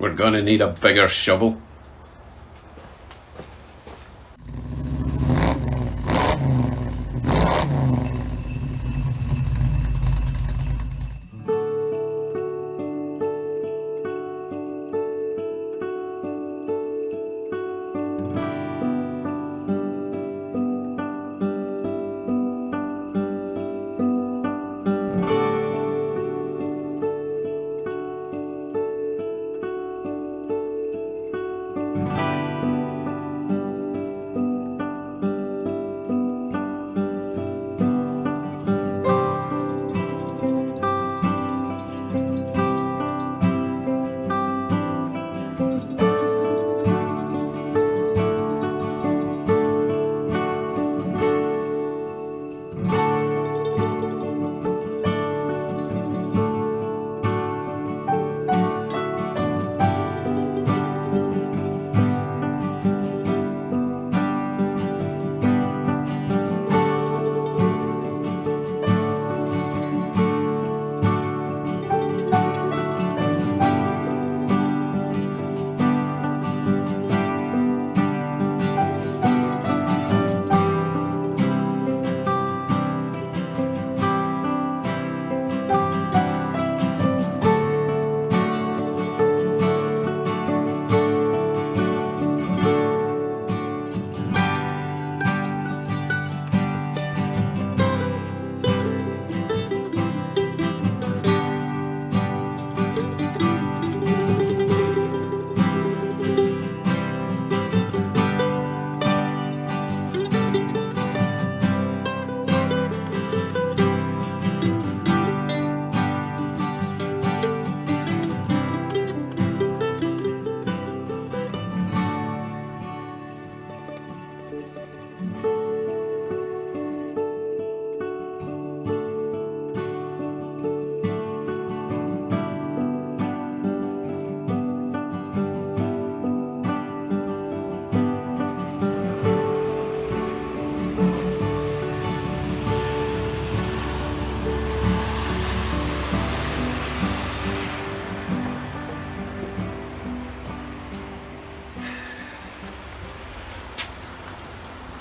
we're going to need a bigger shovel.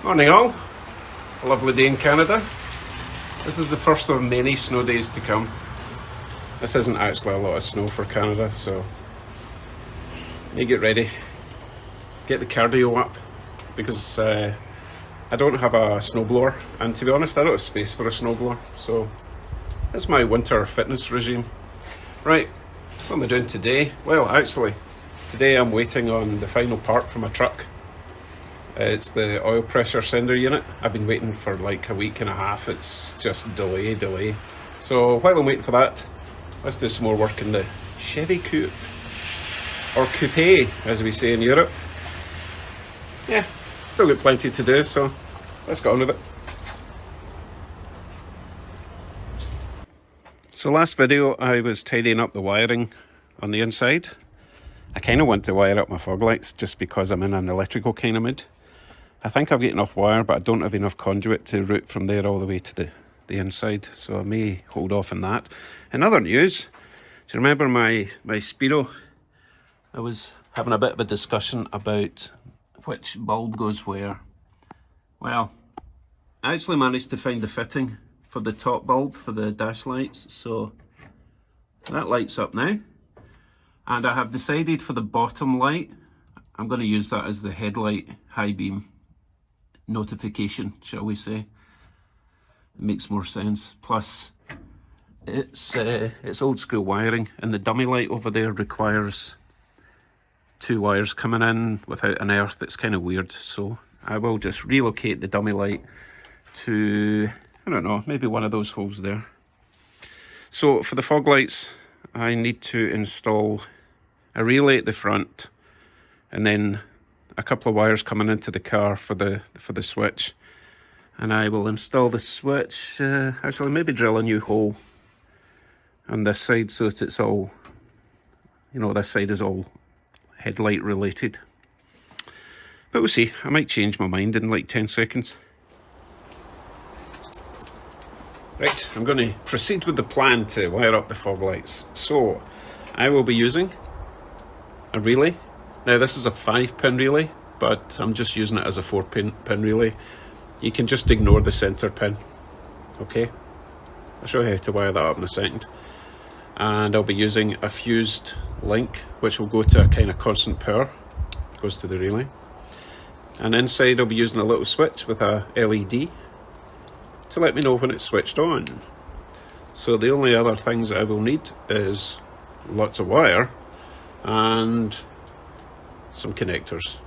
Morning all, it's a lovely day in Canada. This is the first of many snow days to come. This isn't actually a lot of snow for Canada, so you get ready, get the cardio up, because I don't have a snowblower, and to be honest I don't have space for a snowblower, so that's my winter fitness regime. Right, what am I doing today? Well, actually today I'm waiting on the final part for my truck. It's the oil pressure sender unit. I've been waiting for like a week and a half. It's just delay. So while I'm waiting for that, let's do some more work in the Chevy Coupe, or Coupe as we say in Europe. Yeah, still got plenty to do, so let's get on with it. So last video I was tidying up the wiring on the inside. I kind of want to wire up my fog lights just because I'm in an electrical kind of mood. I think I've got enough wire, but I don't have enough conduit to route from there all the way to the inside, so I may hold off on that. In other news, do you remember my Speedo? I was having a bit of a discussion about which bulb goes where. Well, I actually managed to find the fitting for the top bulb for the dash lights, so that lights up now. And I have decided for the bottom light, I'm going to use that as the headlight high beam notification, shall we say. It makes more sense. Plus, it's old school wiring, and the dummy light over there requires two wires coming in without an earth. It's kind of weird, so I will just relocate the dummy light to, I don't know, maybe one of those holes there. So for the fog lights, I need to install a relay at the front, and then a couple of wires coming into the car for the switch, and I will install the switch, actually maybe drill a new hole on this side so that it's all, you know, this side is all headlight related. But we'll see, I might change my mind in like 10 seconds. Right, I'm going to proceed with the plan to wire up the fog lights. So I will be using a relay. Now this is a 5-pin relay, but I'm just using it as a 4-pin relay. You can just ignore the center pin, okay? I'll show you how to wire that up in a second. And I'll be using a fused link, which will go to a kind of constant power, goes to the relay. And inside I'll be using a little switch with a LED to let me know when it's switched on. So the only other things that I will need is lots of wire and some connectors.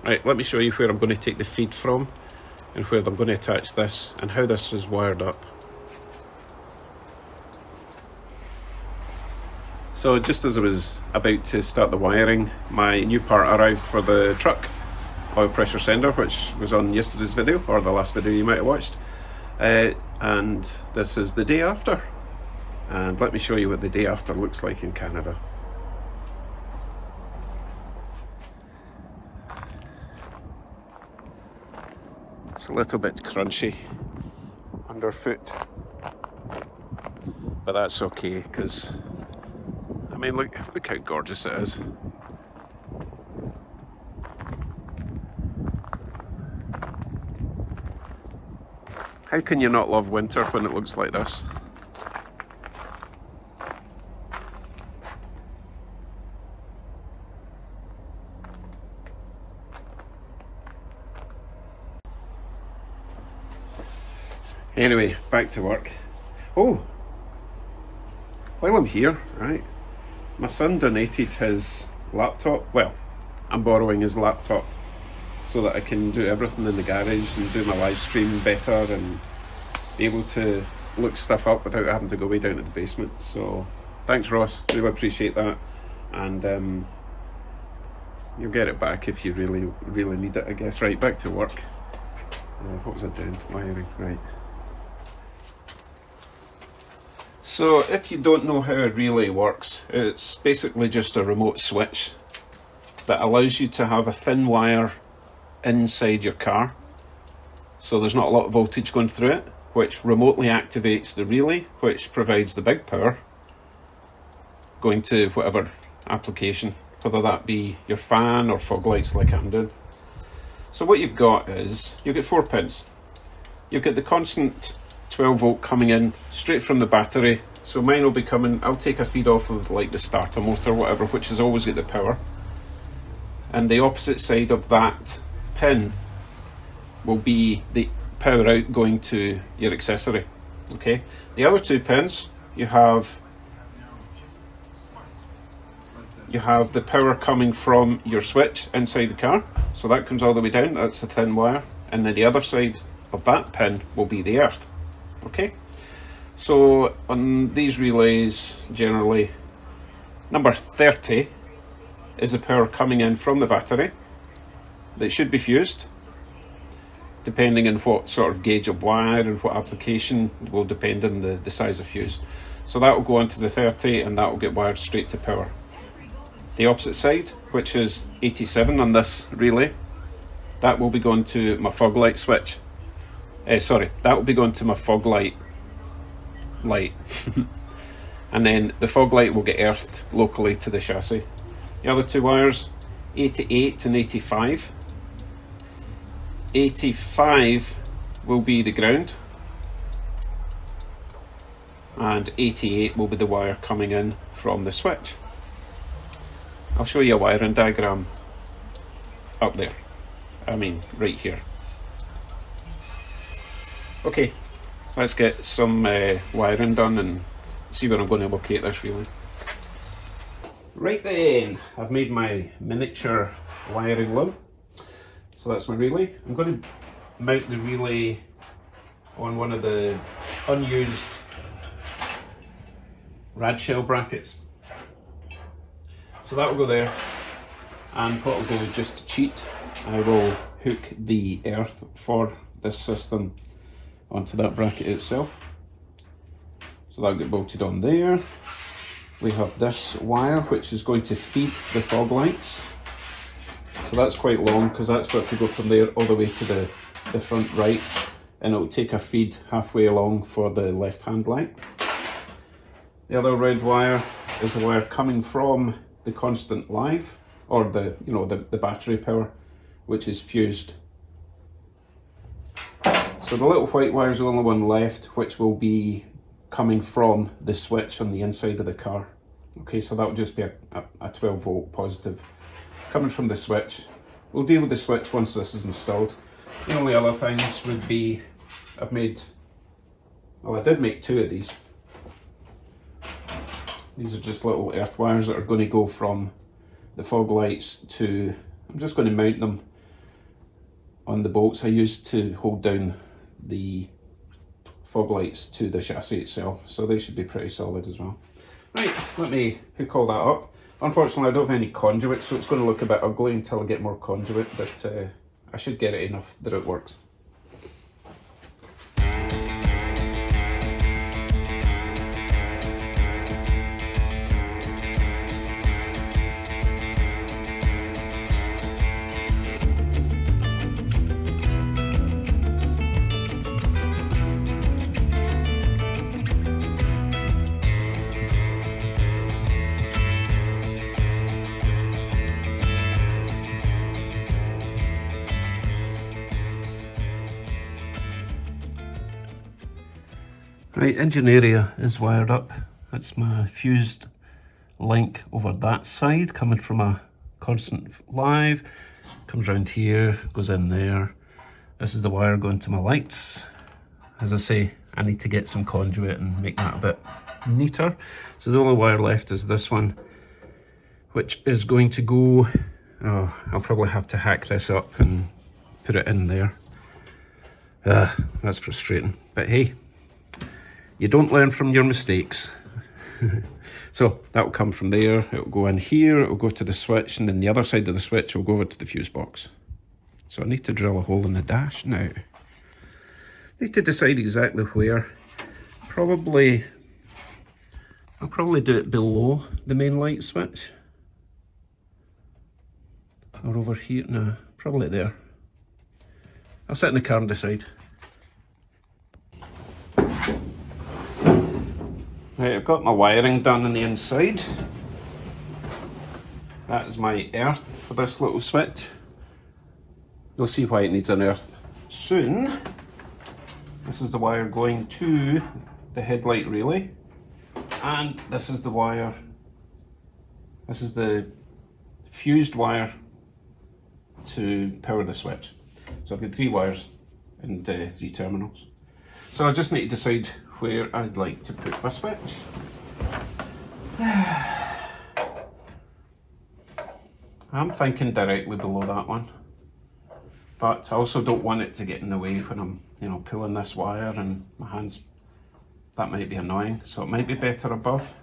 Right, let me show you where I'm going to take the feed from and where I'm going to attach this and how this is wired up. So just as I was about to start the wiring, my new part arrived for the truck oil pressure sender, which was on yesterday's video, or the last video you might have watched. And this is the day after. And let me show you what the day after looks like in Canada. It's a little bit crunchy underfoot, but that's okay, because I mean, look how gorgeous it is. How can you not love winter when it looks like this? Anyway, back to work. Oh, while I'm here, right, my son donated his laptop. Well, I'm borrowing his laptop so that I can do everything in the garage and do my live stream better and be able to look stuff up without having to go way down to the basement. So thanks, Ross, really appreciate that. And you'll get it back if you really need it, I guess. Right, back to work. What was I doing? Wiring, right. So if you don't know how a relay works, it's basically just a remote switch that allows you to have a thin wire inside your car, so there's not a lot of voltage going through it, which remotely activates the relay, which provides the big power going to whatever application, whether that be your fan or fog lights like I'm doing. So what you've got is, you've got 4 pins. You've got the constant 12 volt coming in straight from the battery. So mine will be coming, I'll take a feed off of like the starter motor or whatever, which has always got the power. And the opposite side of that pin will be the power out going to your accessory. Okay, the other 2 pins, you have the power coming from your switch inside the car, so that comes all the way down, that's the thin wire, and then the other side of that pin will be the earth. Okay, so on these relays, generally number 30 is the power coming in from the battery that should be fused, depending on what sort of gauge of wire and what application will depend on the size of fuse. So that will go onto the 30 and that will get wired straight to power. The opposite side, which is 87 on this relay, that will be going to my fog light switch. That will be going to my fog light. And then the fog light will get earthed locally to the chassis. The other 2 wires, 88 and 85. 85 will be the ground, and 88 will be the wire coming in from the switch. I'll show you a wiring diagram up there. I mean, right here. Okay, let's get some wiring done and see where I'm going to locate this relay. Right then, I've made my miniature wiring loom. So that's my relay. I'm going to mount the relay on one of the unused rad shell brackets. So that will go there, and what I'll do, just to cheat, I will hook the earth for this system onto that bracket itself. So that'll get bolted on there. We have this wire which is going to feed the fog lights. So that's quite long because that's got to go from there all the way to the front right, and it'll take a feed halfway along for the left hand light. The other red wire is a wire coming from the constant live, or the the battery power, which is fused. So the little white wire is the only one left, which will be coming from the switch on the inside of the car. Okay, so that will just be a 12 volt positive coming from the switch. We'll deal with the switch once this is installed. The only other things would be, I did make two of these. These are just little earth wires that are going to go from the fog lights to, I'm just going to mount them on the bolts I used to hold down the fog lights to the chassis itself, so they should be pretty solid as well. Right, let me hook all that up. Unfortunately I don't have any conduit, so it's going to look a bit ugly until I get more conduit, but I should get it enough that it works. Right, engine area is wired up. That's my fused link over that side, coming from a constant live. Comes around here, goes in there. This is the wire going to my lights. As I say, I need to get some conduit and make that a bit neater. So the only wire left is this one, which is going to go, I'll probably have to hack this up and put it in there. That's frustrating, but hey, you don't learn from your mistakes. So that will come from there, it will go in here, it will go to the switch, and then the other side of the switch will go over to the fuse box. So I need to drill a hole in the dash now. Need to decide exactly where. I'll probably do it below the main light switch. Or over here, no, probably there. I'll sit in the car and decide. Right, I've got my wiring done on the inside. That is my earth for this little switch. You'll see why it needs an earth soon. This is the wire going to the headlight relay. And this is the wire, this is the fused wire to power the switch. So I've got 3 wires and 3 terminals. So I just need to decide where I'd like to put my switch. I'm thinking directly below that one, but I also don't want it to get in the way when I'm, pulling this wire and my hands, that might be annoying, so it might be better above.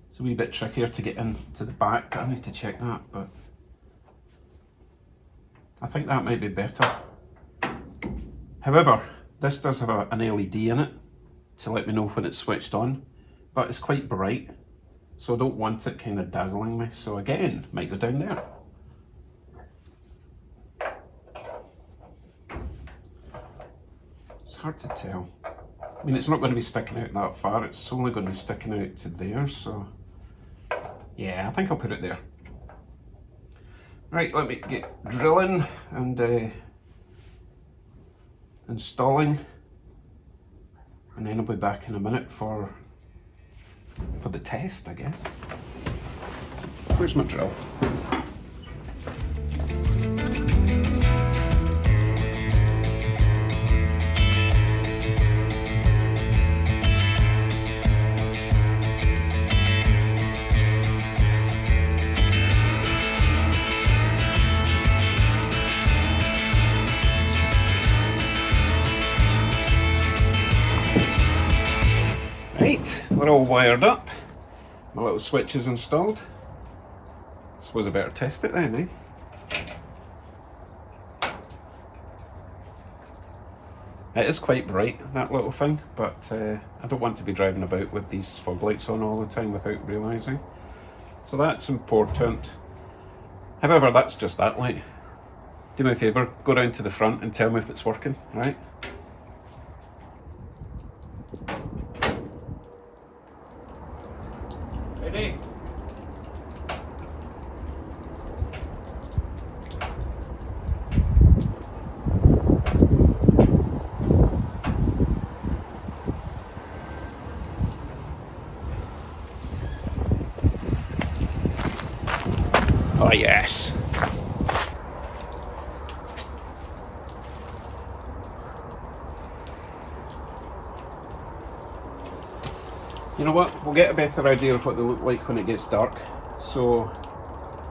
It's a wee bit trickier to get into the back, I need to check that, but I think that might be better. However, this does have an LED in it to let me know when it's switched on, but it's quite bright, so I don't want it kind of dazzling me. So again, might go down there. It's hard to tell. I mean, it's not going to be sticking out that far, it's only going to be sticking out to there, so yeah, I think I'll put it there. Right, let me get drilling and installing, and then I'll be back in a minute for the test, I guess. Where's my drill? Right, we're all wired up. My little switch is installed. I suppose I better test it then, It is quite bright, that little thing, but I don't want to be driving about with these fog lights on all the time without realising. So that's important. However, that's just that light. Do me a favour, go round to the front and tell me if it's working, right? Ready? Oh yes. You know what, we'll get a better idea of what they look like when it gets dark. So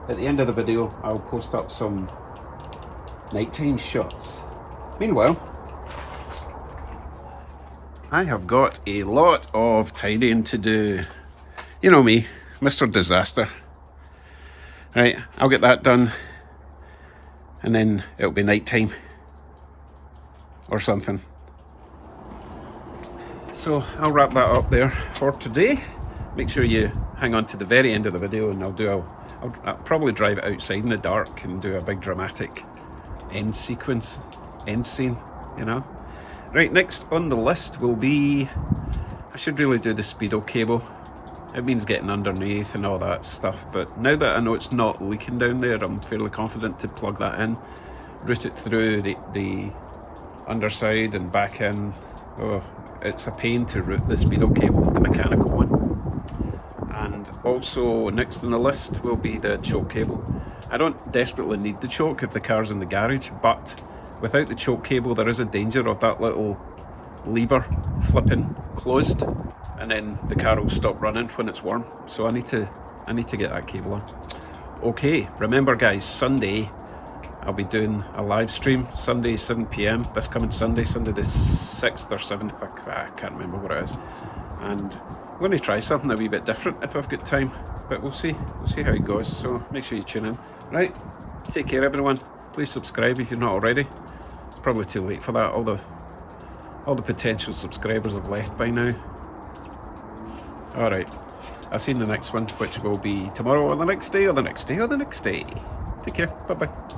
at the end of the video I'll post up some nighttime shots. Meanwhile, I have got a lot of tidying to do. You know me, Mr. Disaster. Right, I'll get that done and then it'll be nighttime or something. So I'll wrap that up there for today. Make sure you hang on to the very end of the video and I'll probably drive it outside in the dark and do a big dramatic end sequence, end scene, you know. Right, next on the list will be, I should really do the speedo cable. It means getting underneath and all that stuff, but now that I know it's not leaking down there, I'm fairly confident to plug that in, route it through the underside and back in. Oh, it's a pain to route the speedo cable, the mechanical one. And also next on the list will be the choke cable. I don't desperately need the choke if the car's in the garage, but without the choke cable there is a danger of that little lever flipping closed and then the car will stop running when it's warm. So I need to get that cable on. Okay, remember guys, Sunday I'll be doing a live stream, Sunday 7 PM, this coming Sunday, Sunday the 6th or 7th, I can't remember what it is. And I'm going to try something a wee bit different if I've got time, but we'll see how it goes, so make sure you tune in. Right, take care everyone, please subscribe if you're not already. It's probably too late for that, all the potential subscribers have left by now. Alright, I'll see you in the next one, which will be tomorrow or the next day or the next day or the next day. Take care, bye bye.